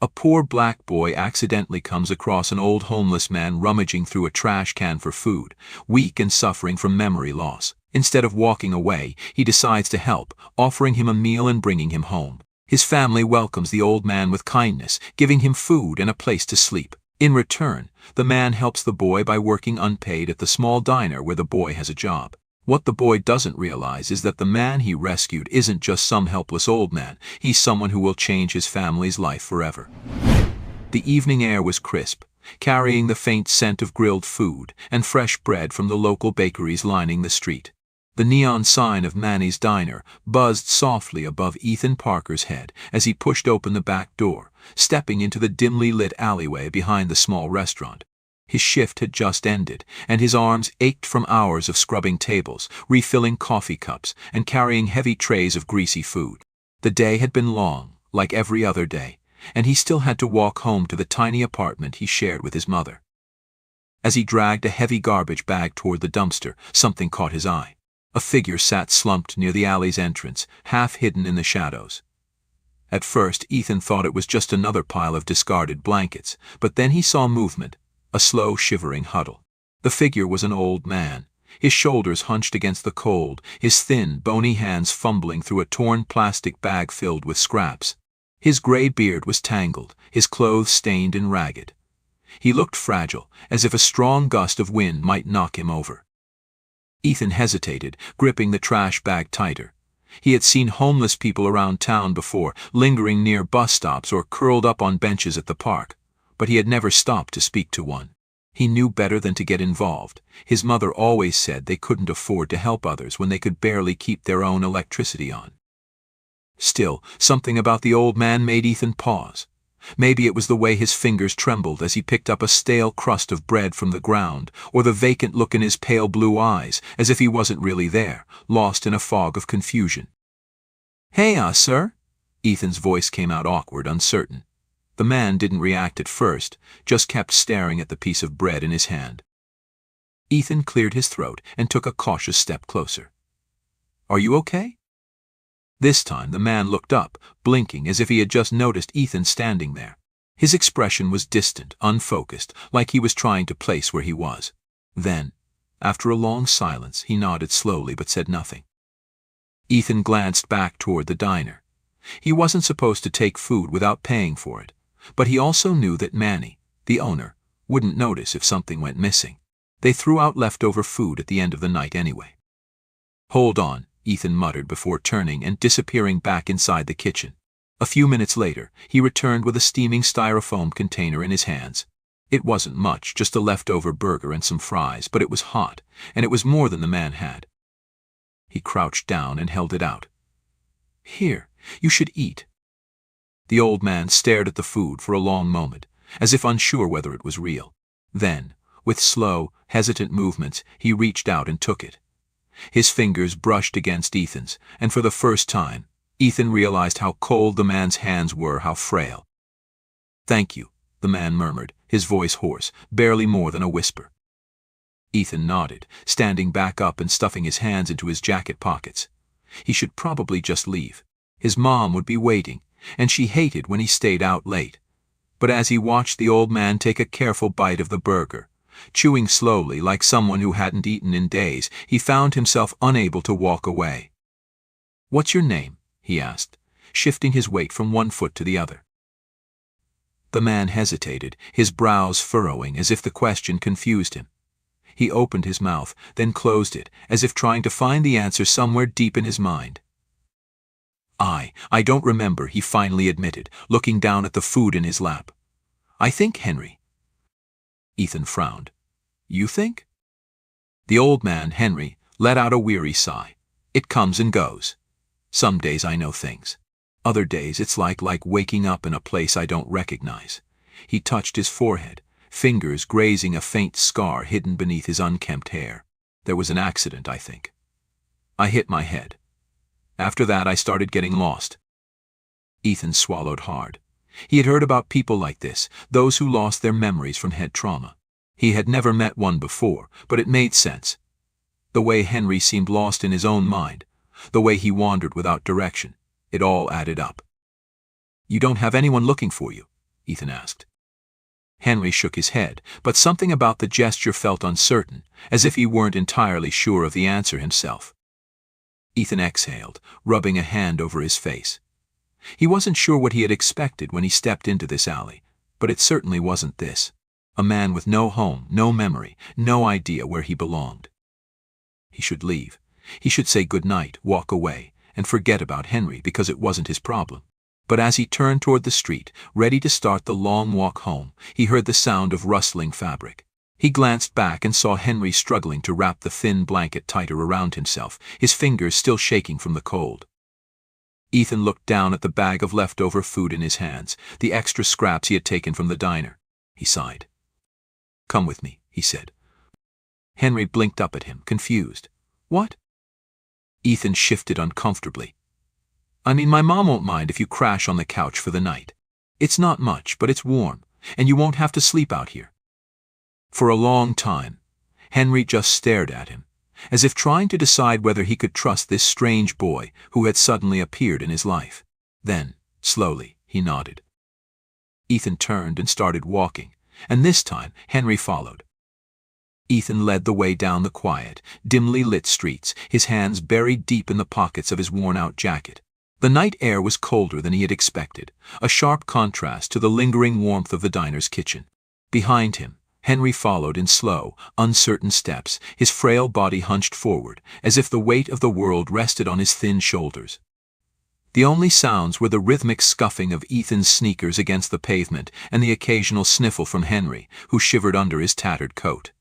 A poor black boy accidentally comes across an old homeless man rummaging through a trash can for food, weak and suffering from memory loss. Instead of walking away, he decides to help, offering him a meal and bringing him home. His family welcomes the old man with kindness, giving him food and a place to sleep. In return, the man helps the boy by working unpaid at the small diner where the boy has a job. What the boy doesn't realize is that the man he rescued isn't just some helpless old man, he's someone who will change his family's life forever. The evening air was crisp, carrying the faint scent of grilled food and fresh bread from the local bakeries lining the street. The neon sign of Manny's Diner buzzed softly above Ethan Parker's head as he pushed open the back door, stepping into the dimly lit alleyway behind the small restaurant. His shift had just ended, and his arms ached from hours of scrubbing tables, refilling coffee cups, and carrying heavy trays of greasy food. The day had been long, like every other day, and he still had to walk home to the tiny apartment he shared with his mother. As he dragged a heavy garbage bag toward the dumpster, something caught his eye. A figure sat slumped near the alley's entrance, half hidden in the shadows. At first, Ethan thought it was just another pile of discarded blankets, but then he saw movement, a slow, shivering huddle. The figure was an old man, his shoulders hunched against the cold, his thin, bony hands fumbling through a torn plastic bag filled with scraps. His gray beard was tangled, his clothes stained and ragged. He looked fragile, as if a strong gust of wind might knock him over. Ethan hesitated, gripping the trash bag tighter. He had seen homeless people around town before, lingering near bus stops or curled up on benches at the park, but he had never stopped to speak to one. He knew better than to get involved. His mother always said they couldn't afford to help others when they could barely keep their own electricity on. Still, something about the old man made Ethan pause. Maybe it was the way his fingers trembled as he picked up a stale crust of bread from the ground, or the vacant look in his pale blue eyes, as if he wasn't really there, lost in a fog of confusion. "Hey, sir?" Ethan's voice came out awkward, uncertain. The man didn't react at first, just kept staring at the piece of bread in his hand. Ethan cleared his throat and took a cautious step closer. "Are you okay?" This time the man looked up, blinking as if he had just noticed Ethan standing there. His expression was distant, unfocused, like he was trying to place where he was. Then, after a long silence, he nodded slowly but said nothing. Ethan glanced back toward the diner. He wasn't supposed to take food without paying for it, but he also knew that Manny, the owner, wouldn't notice if something went missing. They threw out leftover food at the end of the night anyway. "Hold on," Ethan muttered before turning and disappearing back inside the kitchen. A few minutes later, he returned with a steaming styrofoam container in his hands. It wasn't much, just a leftover burger and some fries, but it was hot, and it was more than the man had. He crouched down and held it out. "Here, you should eat." The old man stared at the food for a long moment, as if unsure whether it was real. Then, with slow, hesitant movements, he reached out and took it. His fingers brushed against Ethan's, and for the first time, Ethan realized how cold the man's hands were, how frail. "Thank you," the man murmured, his voice hoarse, barely more than a whisper. Ethan nodded, standing back up and stuffing his hands into his jacket pockets. He should probably just leave. His mom would be waiting, and she hated when he stayed out late. But as he watched the old man take a careful bite of the burger, chewing slowly like someone who hadn't eaten in days, he found himself unable to walk away. "What's your name?" he asked, shifting his weight from one foot to the other. The man hesitated, his brows furrowing as if the question confused him. He opened his mouth, then closed it, as if trying to find the answer somewhere deep in his mind. I don't remember," he finally admitted, looking down at the food in his lap. "I think Henry." Ethan frowned. "You think?" The old man, Henry, let out a weary sigh. "It comes and goes. Some days I know things. Other days it's like waking up in a place I don't recognize." He touched his forehead, fingers grazing a faint scar hidden beneath his unkempt hair. "There was an accident, I think. I hit my head. After that I started getting lost." Ethan swallowed hard. He had heard about people like this, those who lost their memories from head trauma. He had never met one before, but it made sense. The way Henry seemed lost in his own mind, the way he wandered without direction, it all added up. "You don't have anyone looking for you?" Ethan asked. Henry shook his head, but something about the gesture felt uncertain, as if he weren't entirely sure of the answer himself. Ethan exhaled, rubbing a hand over his face. He wasn't sure what he had expected when he stepped into this alley, but it certainly wasn't this. A man with no home, no memory, no idea where he belonged. He should leave. He should say good night, walk away, and forget about Henry because it wasn't his problem. But as he turned toward the street, ready to start the long walk home, he heard the sound of rustling fabric. He glanced back and saw Henry struggling to wrap the thin blanket tighter around himself, his fingers still shaking from the cold. Ethan looked down at the bag of leftover food in his hands, the extra scraps he had taken from the diner. He sighed. "Come with me," he said. Henry blinked up at him, confused. "What?" Ethan shifted uncomfortably. "I mean, my mom won't mind if you crash on the couch for the night. It's not much, but it's warm, and you won't have to sleep out here." For a long time, Henry just stared at him, as if trying to decide whether he could trust this strange boy who had suddenly appeared in his life. Then, slowly, he nodded. Ethan turned and started walking, and this time Henry followed. Ethan led the way down the quiet, dimly lit streets, his hands buried deep in the pockets of his worn-out jacket. The night air was colder than he had expected, a sharp contrast to the lingering warmth of the diner's kitchen. Behind him, Henry followed in slow, uncertain steps, his frail body hunched forward, as if the weight of the world rested on his thin shoulders. The only sounds were the rhythmic scuffing of Ethan's sneakers against the pavement and the occasional sniffle from Henry, who shivered under his tattered coat.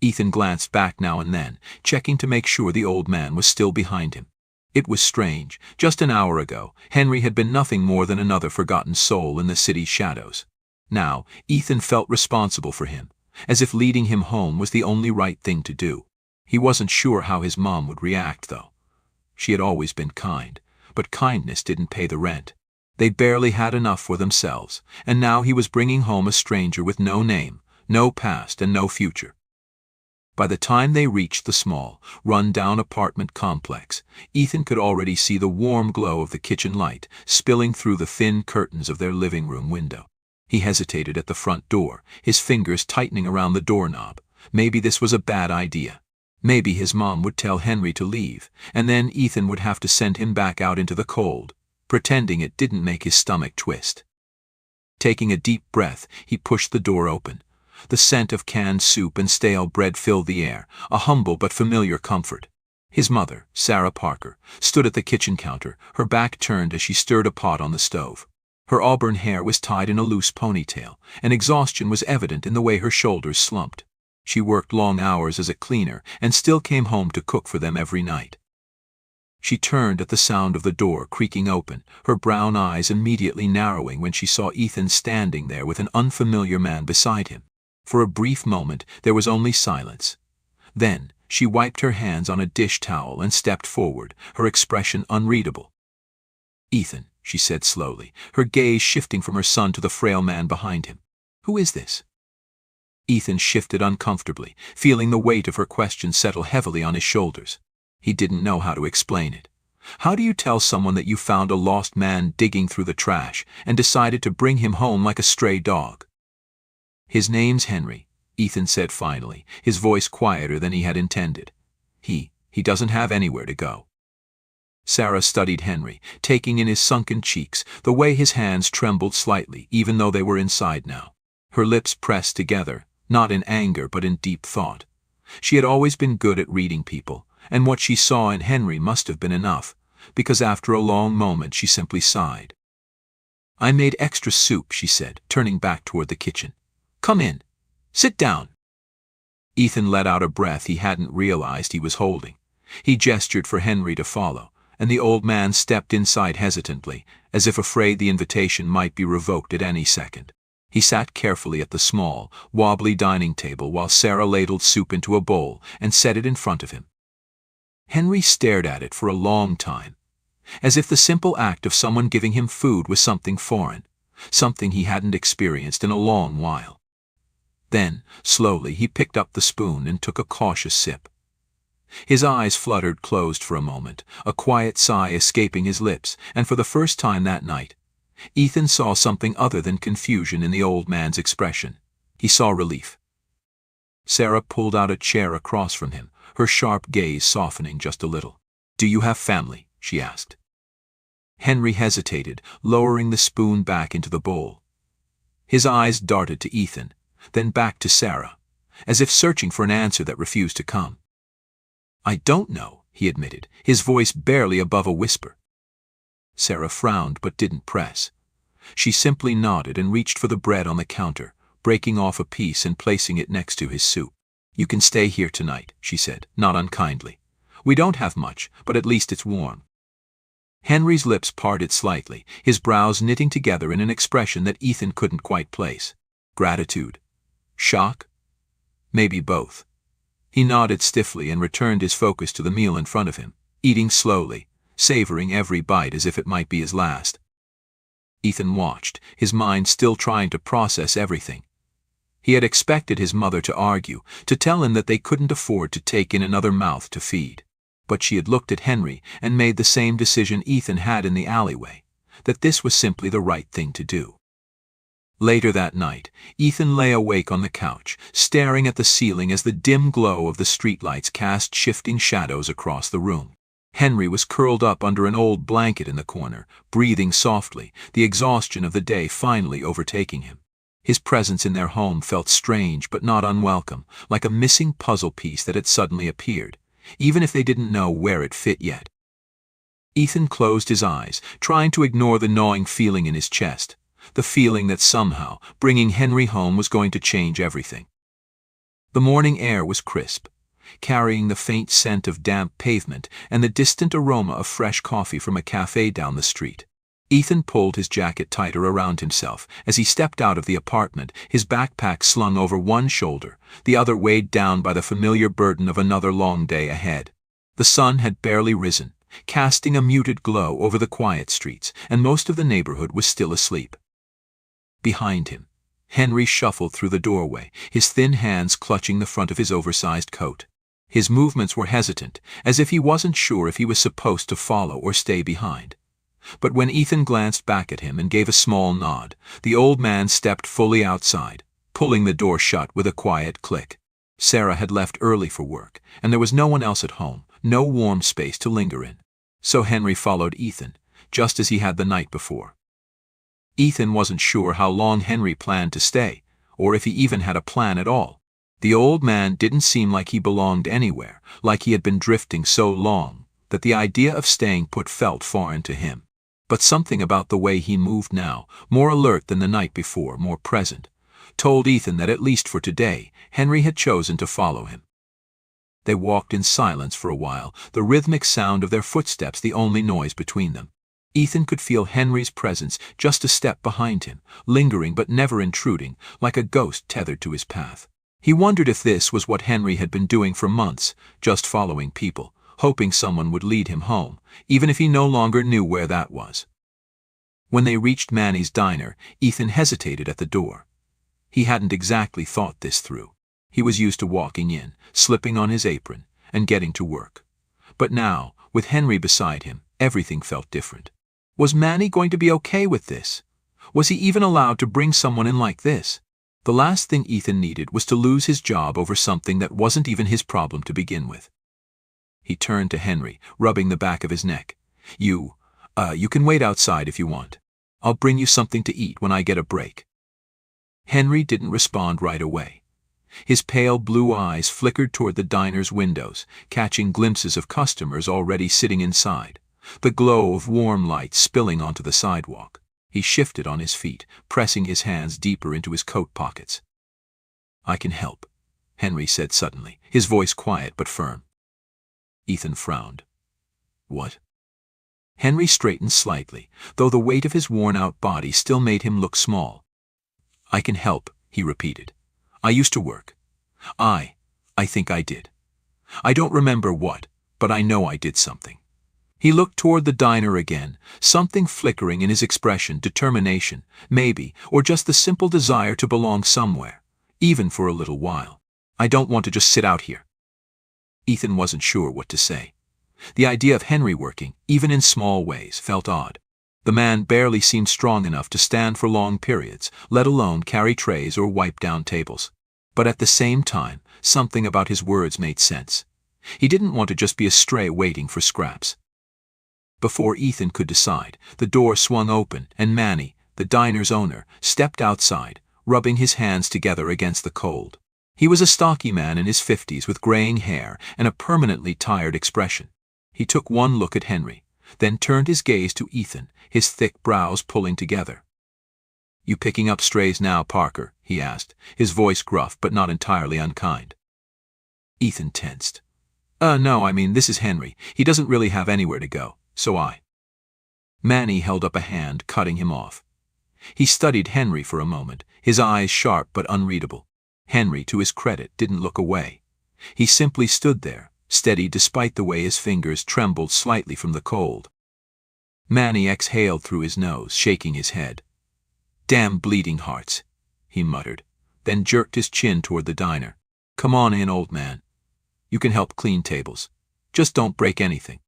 Ethan glanced back now and then, checking to make sure the old man was still behind him. It was strange. Just an hour ago, Henry had been nothing more than another forgotten soul in the city's shadows. Now, Ethan felt responsible for him, as if leading him home was the only right thing to do. He wasn't sure how his mom would react, though. She had always been kind, but kindness didn't pay the rent. They barely had enough for themselves, and now he was bringing home a stranger with no name, no past, and no future. By the time they reached the small, run-down apartment complex, Ethan could already see the warm glow of the kitchen light spilling through the thin curtains of their living room window. He hesitated at the front door, his fingers tightening around the doorknob. Maybe this was a bad idea. Maybe his mom would tell Henry to leave, and then Ethan would have to send him back out into the cold, pretending it didn't make his stomach twist. Taking a deep breath, he pushed the door open. The scent of canned soup and stale bread filled the air, a humble but familiar comfort. His mother, Sarah Parker, stood at the kitchen counter, her back turned as she stirred a pot on the stove. Her auburn hair was tied in a loose ponytail, and exhaustion was evident in the way her shoulders slumped. She worked long hours as a cleaner and still came home to cook for them every night. She turned at the sound of the door creaking open, her brown eyes immediately narrowing when she saw Ethan standing there with an unfamiliar man beside him. For a brief moment, there was only silence. Then, she wiped her hands on a dish towel and stepped forward, her expression unreadable. "Ethan," she said slowly, her gaze shifting from her son to the frail man behind him. "Who is this?" Ethan shifted uncomfortably, feeling the weight of her question settle heavily on his shoulders. He didn't know how to explain it. How do you tell someone that you found a lost man digging through the trash and decided to bring him home like a stray dog? "His name's Henry," Ethan said finally, his voice quieter than he had intended. He doesn't have anywhere to go." Sarah studied Henry, taking in his sunken cheeks, the way his hands trembled slightly, even though they were inside now. Her lips pressed together, not in anger but in deep thought. She had always been good at reading people, and what she saw in Henry must have been enough, because after a long moment she simply sighed. "I made extra soup," she said, turning back toward the kitchen. "Come in. Sit down." Ethan let out a breath he hadn't realized he was holding. He gestured for Henry to follow, and the old man stepped inside hesitantly, as if afraid the invitation might be revoked at any second. He sat carefully at the small, wobbly dining table while Sarah ladled soup into a bowl and set it in front of him. Henry stared at it for a long time, as if the simple act of someone giving him food was something foreign, something he hadn't experienced in a long while. Then, slowly, he picked up the spoon and took a cautious sip. His eyes fluttered closed for a moment, a quiet sigh escaping his lips, and for the first time that night, Ethan saw something other than confusion in the old man's expression. He saw relief. Sarah pulled out a chair across from him, her sharp gaze softening just a little. "Do you have family?" she asked. Henry hesitated, lowering the spoon back into the bowl. His eyes darted to Ethan, then back to Sarah, as if searching for an answer that refused to come. "I don't know," he admitted, his voice barely above a whisper. Sarah frowned but didn't press. She simply nodded and reached for the bread on the counter, breaking off a piece and placing it next to his soup. "You can stay here tonight," she said, not unkindly. "We don't have much, but at least it's warm." Henry's lips parted slightly, his brows knitting together in an expression that Ethan couldn't quite place. Gratitude? Shock? Maybe both. He nodded stiffly and returned his focus to the meal in front of him, eating slowly, savoring every bite as if it might be his last. Ethan watched, his mind still trying to process everything. He had expected his mother to argue, to tell him that they couldn't afford to take in another mouth to feed. But she had looked at Henry and made the same decision Ethan had in the alleyway, that this was simply the right thing to do. Later that night, Ethan lay awake on the couch, staring at the ceiling as the dim glow of the streetlights cast shifting shadows across the room. Henry was curled up under an old blanket in the corner, breathing softly, the exhaustion of the day finally overtaking him. His presence in their home felt strange but not unwelcome, like a missing puzzle piece that had suddenly appeared, even if they didn't know where it fit yet. Ethan closed his eyes, trying to ignore the gnawing feeling in his chest, the feeling that somehow bringing Henry home was going to change everything. The morning air was crisp, carrying the faint scent of damp pavement and the distant aroma of fresh coffee from a cafe down the street. Ethan pulled his jacket tighter around himself as he stepped out of the apartment, his backpack slung over one shoulder, the other weighed down by the familiar burden of another long day ahead. The sun had barely risen, casting a muted glow over the quiet streets, and most of the neighborhood was still asleep. Behind him, Henry shuffled through the doorway, his thin hands clutching the front of his oversized coat. His movements were hesitant, as if he wasn't sure if he was supposed to follow or stay behind. But when Ethan glanced back at him and gave a small nod, the old man stepped fully outside, pulling the door shut with a quiet click. Sarah had left early for work, and there was no one else at home, no warm space to linger in. So Henry followed Ethan, just as he had the night before. Ethan wasn't sure how long Henry planned to stay, or if he even had a plan at all. The old man didn't seem like he belonged anywhere, like he had been drifting so long that the idea of staying put felt foreign to him. But something about the way he moved now, more alert than the night before, more present, told Ethan that at least for today, Henry had chosen to follow him. They walked in silence for a while, the rhythmic sound of their footsteps the only noise between them. Ethan could feel Henry's presence just a step behind him, lingering but never intruding, like a ghost tethered to his path. He wondered if this was what Henry had been doing for months, just following people, hoping someone would lead him home, even if he no longer knew where that was. When they reached Manny's diner, Ethan hesitated at the door. He hadn't exactly thought this through. He was used to walking in, slipping on his apron, and getting to work. But now, with Henry beside him, everything felt different. Was Manny going to be okay with this? Was he even allowed to bring someone in like this? The last thing Ethan needed was to lose his job over something that wasn't even his problem to begin with. He turned to Henry, rubbing the back of his neck. You can wait outside if you want. I'll bring you something to eat when I get a break." Henry didn't respond right away. His pale blue eyes flickered toward the diner's windows, catching glimpses of customers already sitting inside, the glow of warm light spilling onto the sidewalk. He shifted on his feet, pressing his hands deeper into his coat pockets. "I can help," Henry said suddenly, his voice quiet but firm. Ethan frowned. "What?" Henry straightened slightly, though the weight of his worn-out body still made him look small. "I can help," he repeated. "I used to work. I think I did. I don't remember what, but I know I did something." He looked toward the diner again, something flickering in his expression, determination, maybe, or just the simple desire to belong somewhere, even for a little while. "I don't want to just sit out here." Ethan wasn't sure what to say. The idea of Henry working, even in small ways, felt odd. The man barely seemed strong enough to stand for long periods, let alone carry trays or wipe down tables. But at the same time, something about his words made sense. He didn't want to just be a stray waiting for scraps. Before Ethan could decide, the door swung open and Manny, the diner's owner, stepped outside, rubbing his hands together against the cold. He was a stocky man in his 50s with graying hair and a permanently tired expression. He took one look at Henry, then turned his gaze to Ethan, his thick brows pulling together. "You picking up strays now, Parker?" he asked, his voice gruff but not entirely unkind. Ethan tensed. No, I mean, this is Henry. He doesn't really have anywhere to go, so I." Manny held up a hand, cutting him off. He studied Henry for a moment, his eyes sharp but unreadable. Henry, to his credit, didn't look away. He simply stood there, steady despite the way his fingers trembled slightly from the cold. Manny exhaled through his nose, shaking his head. "Damn bleeding hearts," he muttered, then jerked his chin toward the diner. "Come on in, old man. You can help clean tables. Just don't break anything."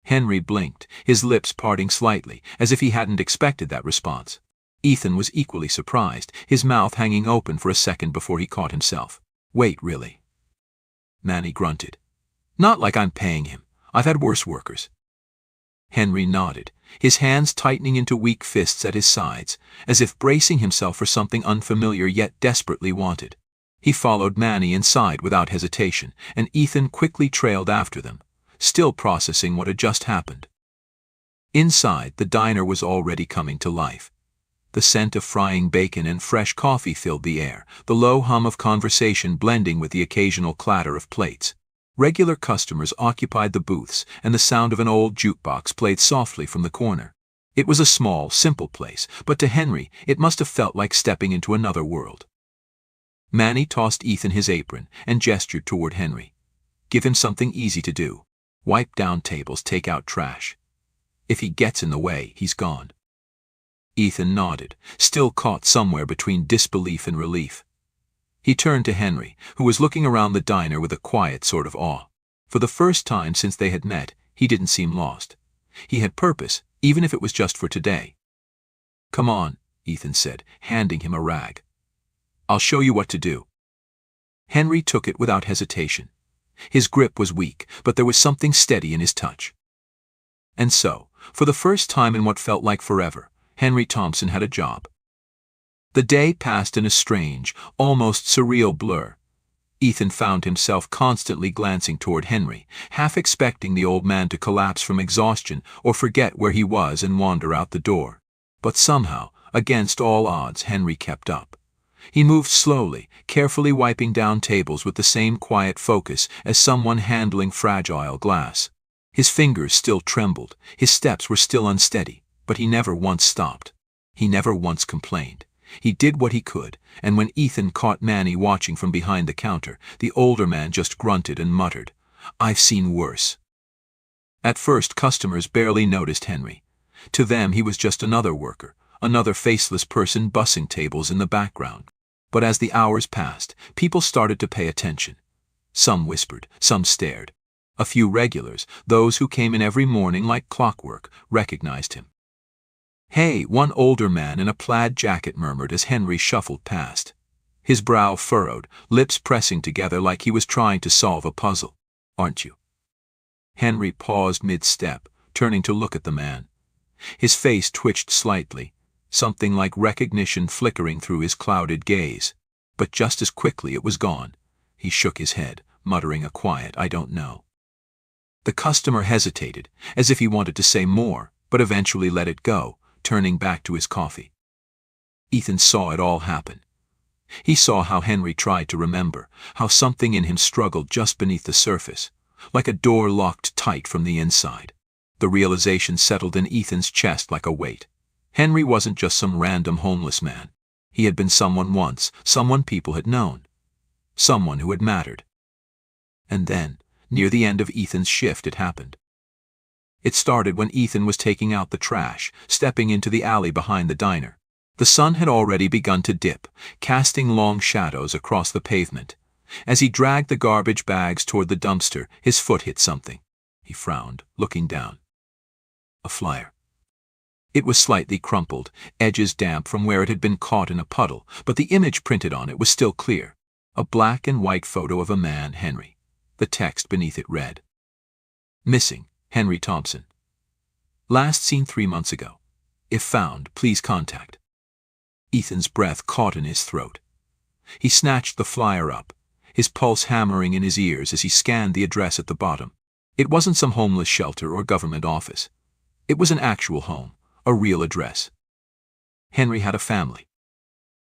Henry blinked, his lips parting slightly, as if he hadn't expected that response. Ethan was equally surprised, his mouth hanging open for a second before he caught himself. "Wait, really?" Manny grunted. "Not like I'm paying him. I've had worse workers." Henry nodded, his hands tightening into weak fists at his sides, as if bracing himself for something unfamiliar yet desperately wanted. He followed Manny inside without hesitation, and Ethan quickly trailed after them, still processing what had just happened. Inside, the diner was already coming to life. The scent of frying bacon and fresh coffee filled the air, the low hum of conversation blending with the occasional clatter of plates. Regular customers occupied the booths, and the sound of an old jukebox played softly from the corner. It was a small, simple place, but to Henry it must have felt like stepping into another world. Manny tossed Ethan his apron and gestured toward Henry. "Give him something easy to do. Wipe down tables, take out trash. If he gets in the way, he's gone." Ethan nodded, still caught somewhere between disbelief and relief. He turned to Henry, who was looking around the diner with a quiet sort of awe. For the first time since they had met, he didn't seem lost. He had purpose, even if it was just for today. "Come on," Ethan said, handing him a rag. "I'll show you what to do." Henry took it without hesitation. His grip was weak, but there was something steady in his touch. And so, for the first time in what felt like forever, Henry Thompson had a job. The day passed in a strange, almost surreal blur. Ethan found himself constantly glancing toward Henry, half expecting the old man to collapse from exhaustion or forget where he was and wander out the door. But somehow, against all odds, Henry kept up. He moved slowly, carefully wiping down tables with the same quiet focus as someone handling fragile glass. His fingers still trembled, his steps were still unsteady, but he never once stopped. He never once complained. He did what he could, and when Ethan caught Manny watching from behind the counter, the older man just grunted and muttered, "I've seen worse." At first, customers barely noticed Henry. To them, he was just another worker, another faceless person bussing tables in the background. But as the hours passed, people started to pay attention. Some whispered, some stared. A few regulars, those who came in every morning like clockwork, recognized him. "Hey," one older man in a plaid jacket murmured as Henry shuffled past. His brow furrowed, lips pressing together like he was trying to solve a puzzle. "Aren't you?" Henry paused mid-step, turning to look at the man. His face twitched slightly, something like recognition flickering through his clouded gaze. But just as quickly it was gone. He shook his head, muttering a quiet, "I don't know." The customer hesitated, as if he wanted to say more, but eventually let it go, turning back to his coffee. Ethan saw it all happen. He saw how Henry tried to remember, how something in him struggled just beneath the surface, like a door locked tight from the inside. The realization settled in Ethan's chest like a weight. Henry wasn't just some random homeless man. He had been someone once, someone people had known, someone who had mattered. And then, near the end of Ethan's shift, it happened. It started when Ethan was taking out the trash, stepping into the alley behind the diner. The sun had already begun to dip, casting long shadows across the pavement. As he dragged the garbage bags toward the dumpster, his foot hit something. He frowned, looking down. A flyer. It was slightly crumpled, edges damp from where it had been caught in a puddle, but the image printed on it was still clear. A black and white photo of a man, Henry. The text beneath it read, "Missing, Henry Thompson. Last seen 3 months ago. If found, please contact." Ethan's breath caught in his throat. He snatched the flyer up, his pulse hammering in his ears as he scanned the address at the bottom. It wasn't some homeless shelter or government office. It was an actual home, a real address. Henry had a family.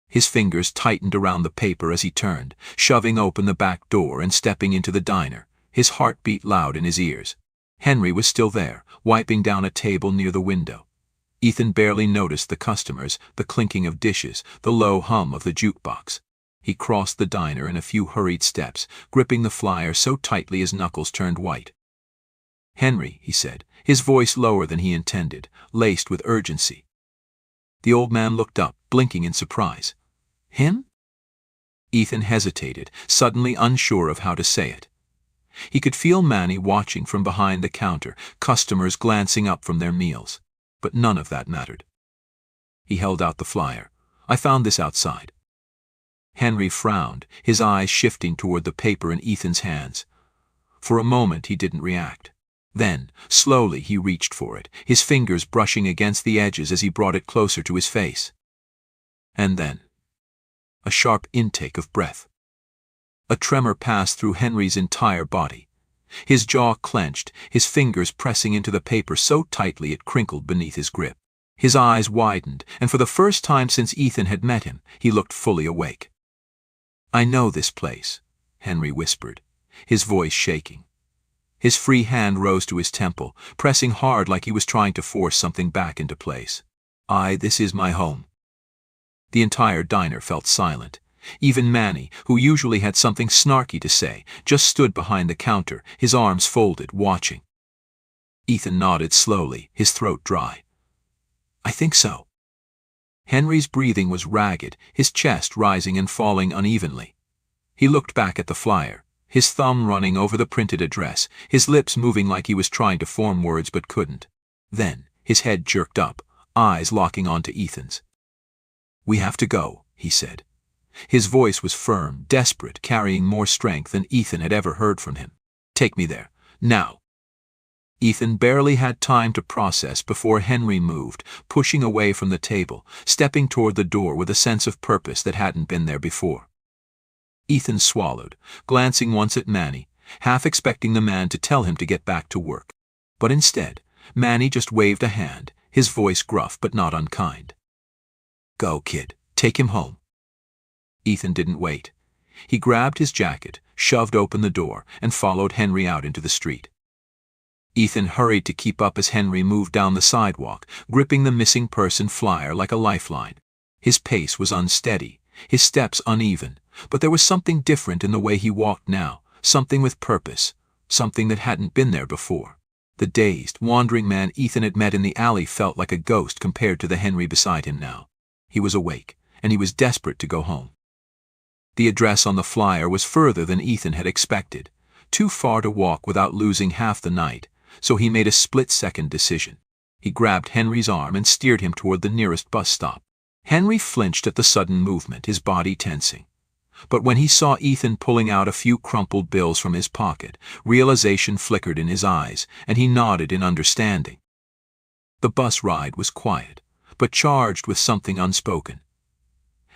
His fingers tightened around the paper as he turned, shoving open the back door and stepping into the diner, his heart beat loud in his ears. Henry was still there, wiping down a table near the window. Ethan barely noticed the customers, the clinking of dishes, the low hum of the jukebox. He crossed the diner in a few hurried steps, gripping the flyer so tightly his knuckles turned white. "Henry," he said, his voice lower than he intended, laced with urgency. The old man looked up, blinking in surprise. "Him?" Ethan hesitated, suddenly unsure of how to say it. He could feel Manny watching from behind the counter, customers glancing up from their meals. But none of that mattered. He held out the flyer. "I found this outside." Henry frowned, his eyes shifting toward the paper in Ethan's hands. For a moment he didn't react. Then, slowly, he reached for it, his fingers brushing against the edges as he brought it closer to his face. And then, a sharp intake of breath. A tremor passed through Henry's entire body. His jaw clenched, his fingers pressing into the paper so tightly it crinkled beneath his grip. His eyes widened, and for the first time since Ethan had met him, he looked fully awake. "I know this place," Henry whispered, his voice shaking. His free hand rose to his temple, pressing hard like he was trying to force something back into place. This is my home." The entire diner felt silent. Even Manny, who usually had something snarky to say, just stood behind the counter, his arms folded, watching. Ethan nodded slowly, his throat dry. "I think so." Henry's breathing was ragged, his chest rising and falling unevenly. He looked back at the flyer, his thumb running over the printed address, his lips moving like he was trying to form words but couldn't. Then, his head jerked up, eyes locking onto Ethan's. "We have to go," he said. His voice was firm, desperate, carrying more strength than Ethan had ever heard from him. "Take me there, now." Ethan barely had time to process before Henry moved, pushing away from the table, stepping toward the door with a sense of purpose that hadn't been there before. Ethan swallowed, glancing once at Manny, half expecting the man to tell him to get back to work. But instead, Manny just waved a hand, his voice gruff but not unkind. "Go, kid. Take him home." Ethan didn't wait. He grabbed his jacket, shoved open the door, and followed Henry out into the street. Ethan hurried to keep up as Henry moved down the sidewalk, gripping the missing person flyer like a lifeline. His pace was unsteady, his steps uneven, but there was something different in the way he walked now, something with purpose, something that hadn't been there before. The dazed, wandering man Ethan had met in the alley felt like a ghost compared to the Henry beside him now. He was awake, and he was desperate to go home. The address on the flyer was further than Ethan had expected, too far to walk without losing half the night, so he made a split-second decision. He grabbed Henry's arm and steered him toward the nearest bus stop. Henry flinched at the sudden movement, his body tensing. But when he saw Ethan pulling out a few crumpled bills from his pocket, realization flickered in his eyes, and he nodded in understanding. The bus ride was quiet, but charged with something unspoken.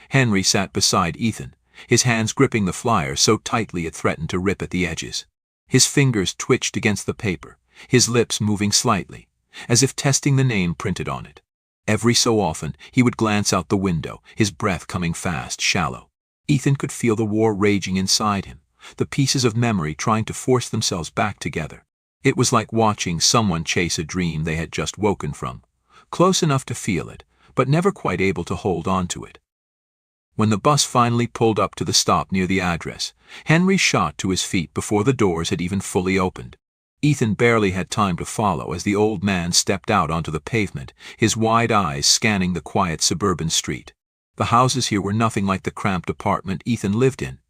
Henry sat beside Ethan, his hands gripping the flyer so tightly it threatened to rip at the edges. His fingers twitched against the paper, his lips moving slightly, as if testing the name printed on it. Every so often, he would glance out the window, his breath coming fast, shallow. Ethan could feel the war raging inside him, the pieces of memory trying to force themselves back together. It was like watching someone chase a dream they had just woken from, close enough to feel it, but never quite able to hold on to it. When the bus finally pulled up to the stop near the address, Henry shot to his feet before the doors had even fully opened. Ethan barely had time to follow as the old man stepped out onto the pavement, his wide eyes scanning the quiet suburban street. The houses here were nothing like the cramped apartment Ethan lived in.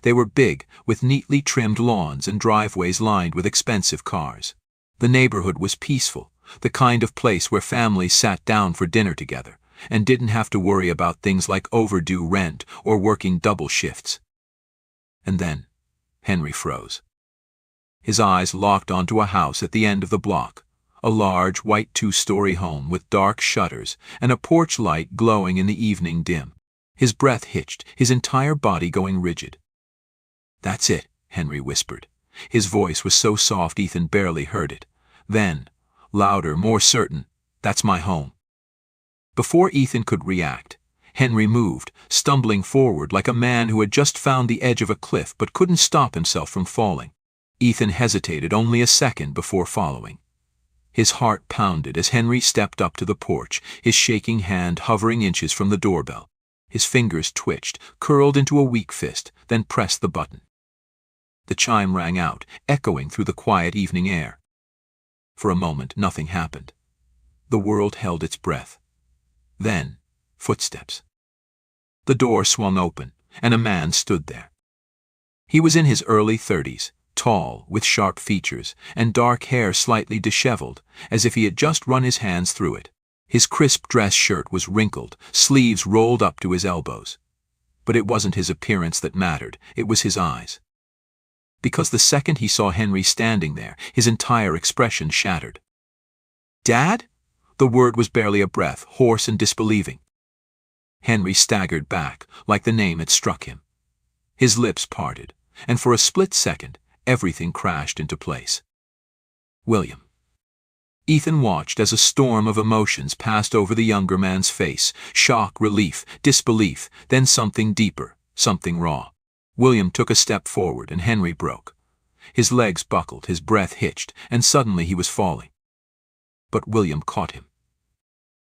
They were big, with neatly trimmed lawns and driveways lined with expensive cars. The neighborhood was peaceful, the kind of place where families sat down for dinner together and didn't have to worry about things like overdue rent or working double shifts. And then Henry froze. His eyes locked onto a house at the end of the block, a large white two-story home with dark shutters and a porch light glowing in the evening dim. His breath hitched, his entire body going rigid. "That's it," Henry whispered. His voice was so soft Ethan barely heard it. Then, louder, more certain, "That's my home." Before Ethan could react, Henry moved, stumbling forward like a man who had just found the edge of a cliff but couldn't stop himself from falling. Ethan hesitated only a second before following. His heart pounded as Henry stepped up to the porch, his shaking hand hovering inches from the doorbell. His fingers twitched, curled into a weak fist, then pressed the button. The chime rang out, echoing through the quiet evening air. For a moment, nothing happened. The world held its breath. Then, footsteps. The door swung open, and a man stood there. He was in his early 30s, tall, with sharp features, and dark hair slightly disheveled, as if he had just run his hands through it. His crisp dress shirt was wrinkled, sleeves rolled up to his elbows. But it wasn't his appearance that mattered, it was his eyes. Because the second he saw Henry standing there, his entire expression shattered. "Dad?" The word was barely a breath, hoarse and disbelieving. Henry staggered back, like the name had struck him. His lips parted, and for a split second, everything crashed into place. "William." Ethan watched as a storm of emotions passed over the younger man's face, shock, relief, disbelief, then something deeper, something raw. William took a step forward and Henry broke. His legs buckled, his breath hitched, and suddenly he was falling. But William caught him.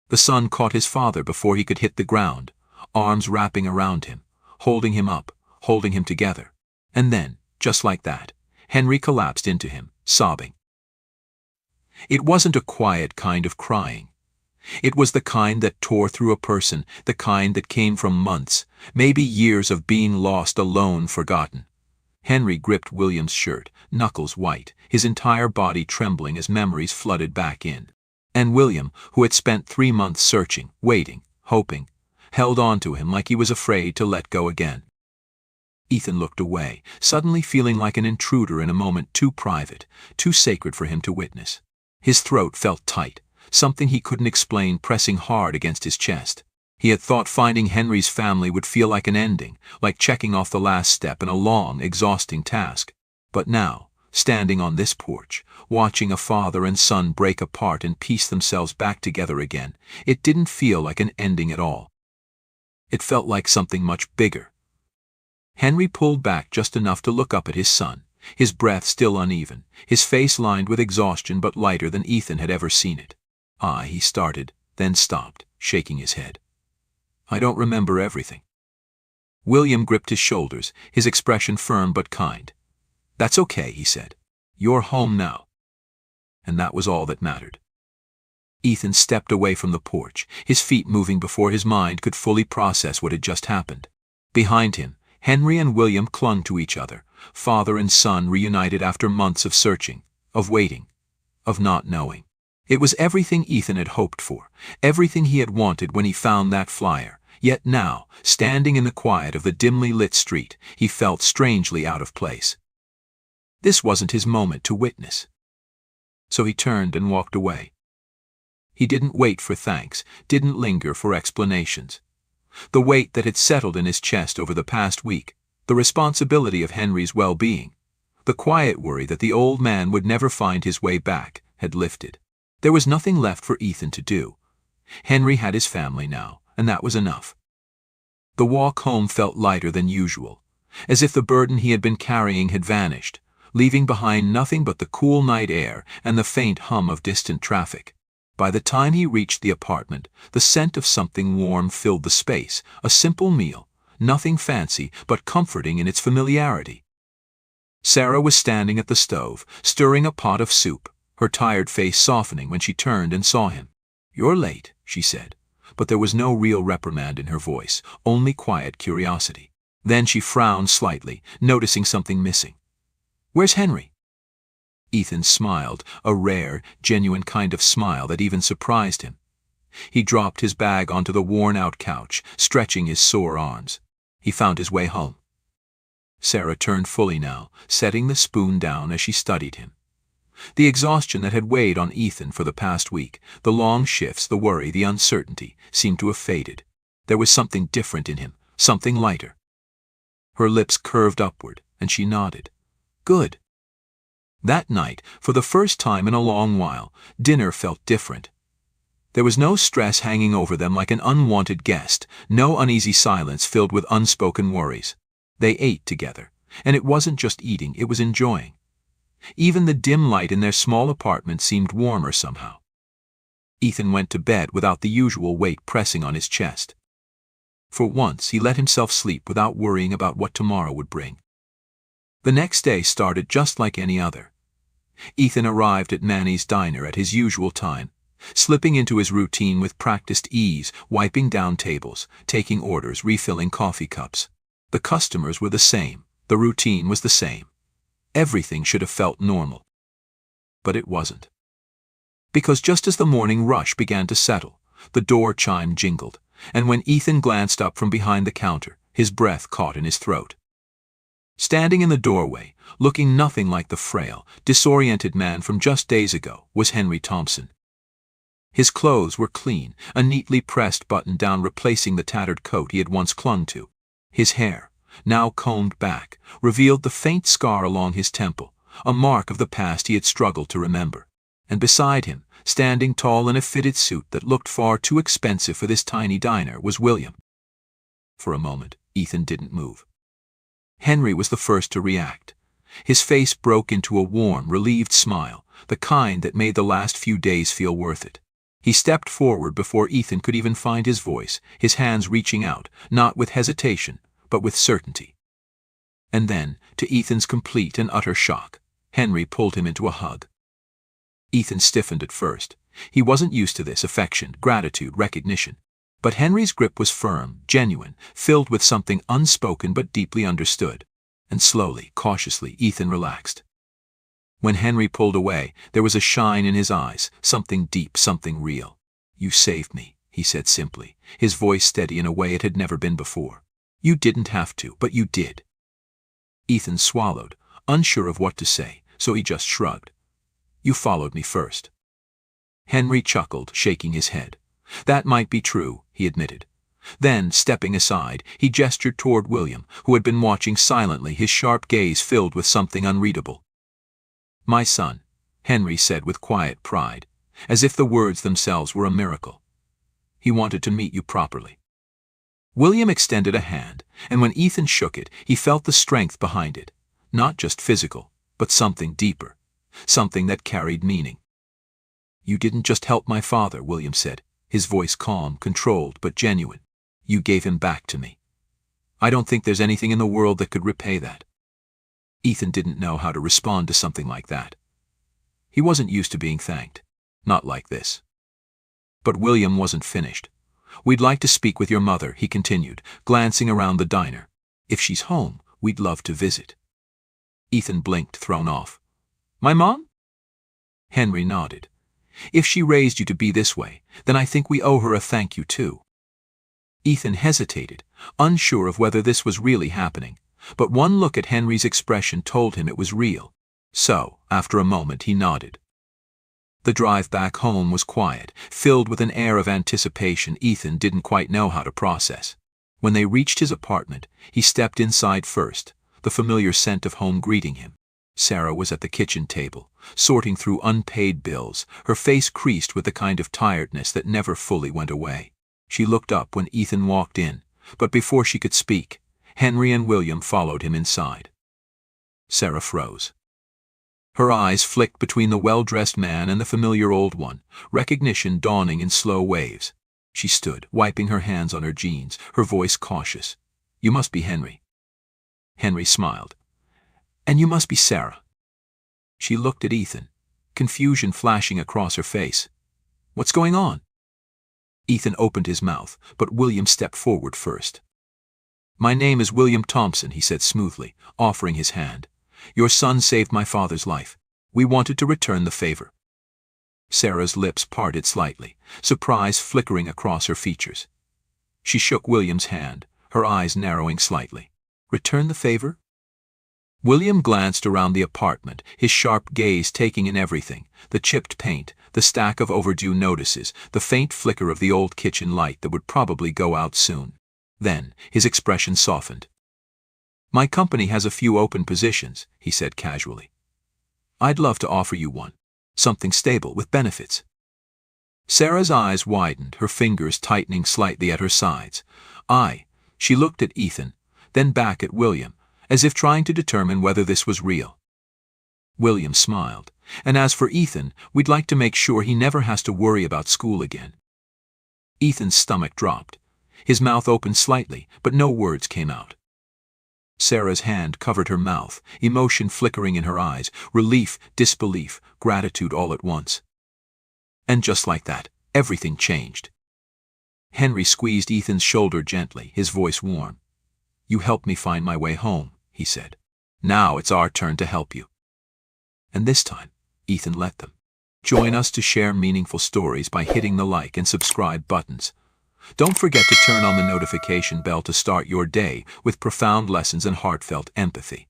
The son caught his father before he could hit the ground, arms wrapping around him, holding him up, holding him together. And then, just like that, Henry collapsed into him, sobbing. It wasn't a quiet kind of crying. It was the kind that tore through a person, the kind that came from months, maybe years of being lost, alone, forgotten. Henry gripped William's shirt, knuckles white, his entire body trembling as memories flooded back in. And William, who had spent 3 months searching, waiting, hoping, held on to him like he was afraid to let go again. Ethan looked away, suddenly feeling like an intruder in a moment too private, too sacred for him to witness. His throat felt tight, something he couldn't explain pressing hard against his chest. He had thought finding Henry's family would feel like an ending, like checking off the last step in a long, exhausting task. But now, standing on this porch, watching a father and son break apart and piece themselves back together again, it didn't feel like an ending at all. It felt like something much bigger. Henry pulled back just enough to look up at his son, his breath still uneven, his face lined with exhaustion but lighter than Ethan had ever seen it. He started, then stopped, shaking his head. "I don't remember everything." William gripped his shoulders, his expression firm but kind. "That's okay," he said. "You're home now." And that was all that mattered. Ethan stepped away from the porch, his feet moving before his mind could fully process what had just happened. Behind him, Henry and William clung to each other, father and son reunited after months of searching, of waiting, of not knowing. It was everything Ethan had hoped for, everything he had wanted when he found that flyer. Yet now, standing in the quiet of the dimly lit street, he felt strangely out of place. This wasn't his moment to witness. So he turned and walked away. He didn't wait for thanks, didn't linger for explanations. The weight that had settled in his chest over the past week, the responsibility of Henry's well-being, the quiet worry that the old man would never find his way back, had lifted. There was nothing left for Ethan to do. Henry had his family now, and that was enough. The walk home felt lighter than usual, as if the burden he had been carrying had vanished, leaving behind nothing but the cool night air and the faint hum of distant traffic. By the time he reached the apartment, the scent of something warm filled the space, a simple meal, nothing fancy but comforting in its familiarity. Sarah was standing at the stove, stirring a pot of soup, her tired face softening when she turned and saw him. "You're late," she said, but there was no real reprimand in her voice, only quiet curiosity. Then she frowned slightly, noticing something missing. "Where's Henry?" Ethan smiled, a rare, genuine kind of smile that even surprised him. He dropped his bag onto the worn-out couch, stretching his sore arms. He found his way home. Sarah turned fully now, setting the spoon down as she studied him. The exhaustion that had weighed on Ethan for the past week, the long shifts, the worry, the uncertainty, seemed to have faded. There was something different in him, something lighter. Her lips curved upward, and she nodded. Good. That night, for the first time in a long while, dinner felt different. There was no stress hanging over them like an unwanted guest, no uneasy silence filled with unspoken worries. They ate together, and it wasn't just eating, it was enjoying. Even the dim light in their small apartment seemed warmer somehow. Ethan went to bed without the usual weight pressing on his chest. For once, he let himself sleep without worrying about what tomorrow would bring. The next day started just like any other. Ethan arrived at Manny's diner at his usual time, slipping into his routine with practiced ease, wiping down tables, taking orders, refilling coffee cups. The customers were the same, the routine was the same. Everything should have felt normal. But it wasn't. Because just as the morning rush began to settle, the door chime jingled, and when Ethan glanced up from behind the counter, his breath caught in his throat. Standing in the doorway, looking nothing like the frail, disoriented man from just days ago, was Henry Thompson. His clothes were clean, a neatly pressed button-down replacing the tattered coat he had once clung to. His hair, now combed back, revealed the faint scar along his temple, a mark of the past he had struggled to remember. And beside him, standing tall in a fitted suit that looked far too expensive for this tiny diner, was William. For a moment, Ethan didn't move. Henry was the first to react. His face broke into a warm, relieved smile, the kind that made the last few days feel worth it. He stepped forward before Ethan could even find his voice, his hands reaching out, not with hesitation, but with certainty. And then, to Ethan's complete and utter shock, Henry pulled him into a hug. Ethan stiffened at first. He wasn't used to this affection, gratitude, recognition. But Henry's grip was firm, genuine, filled with something unspoken but deeply understood. And slowly, cautiously, Ethan relaxed. When Henry pulled away, there was a shine in his eyes, something deep, something real. "You saved me," he said simply, his voice steady in a way it had never been before. "You didn't have to, but you did." Ethan swallowed, unsure of what to say, so he just shrugged. "You followed me first." Henry chuckled, shaking his head. "That might be true," he admitted. Then, stepping aside, he gestured toward William, who had been watching silently, his sharp gaze filled with something unreadable. "My son," Henry said with quiet pride, as if the words themselves were a miracle. "He wanted to meet you properly." William extended a hand, and when Ethan shook it, he felt the strength behind it. Not just physical, but something deeper, something that carried meaning. "You didn't just help my father," William said, his voice calm, controlled, but genuine. "You gave him back to me. I don't think there's anything in the world that could repay that." Ethan didn't know how to respond to something like that. He wasn't used to being thanked. Not like this. But William wasn't finished. "We'd like to speak with your mother," he continued, glancing around the diner. "If she's home, we'd love to visit." Ethan blinked, thrown off. "My mom?" Henry nodded. "If she raised you to be this way, then I think we owe her a thank you too." Ethan hesitated, unsure of whether this was really happening, but one look at Henry's expression told him it was real. So, after a moment, he nodded. The drive back home was quiet, filled with an air of anticipation Ethan didn't quite know how to process. When they reached his apartment, he stepped inside first, the familiar scent of home greeting him. Sarah was at the kitchen table, sorting through unpaid bills, her face creased with the kind of tiredness that never fully went away. She looked up when Ethan walked in, but before she could speak, Henry and William followed him inside. Sarah froze. Her eyes flicked between the well-dressed man and the familiar old one, recognition dawning in slow waves. She stood, wiping her hands on her jeans, her voice cautious. "You must be Henry." Henry smiled. "And you must be Sarah." She looked at Ethan, confusion flashing across her face. "What's going on?" Ethan opened his mouth, but William stepped forward first. "My name is William Thompson," he said smoothly, offering his hand. "Your son saved my father's life. We wanted to return the favor. Sarah's lips parted slightly, surprise flickering across her features. She shook William's hand, her eyes narrowing slightly. Return the favor? William glanced around the apartment, his sharp gaze taking in everything: the chipped paint, the stack of overdue notices, the faint flicker of the old kitchen light that would probably go out soon. Then, his expression softened. My company has a few open positions, he said casually. I'd love to offer you one. Something stable with benefits. Sarah's eyes widened, her fingers tightening slightly at her sides. She looked at Ethan, then back at William, as if trying to determine whether this was real. William smiled. And as for Ethan, we'd like to make sure he never has to worry about school again. Ethan's stomach dropped. His mouth opened slightly, but no words came out. Sarah's hand covered her mouth, emotion flickering in her eyes, relief, disbelief, gratitude all at once. And just like that, everything changed. Henry squeezed Ethan's shoulder gently, his voice warm. You helped me find my way home, he said. Now it's our turn to help you. And this time, Ethan let them. Join us to share meaningful stories by hitting the like and subscribe buttons. Don't forget to turn on the notification bell to start your day with profound lessons and heartfelt empathy.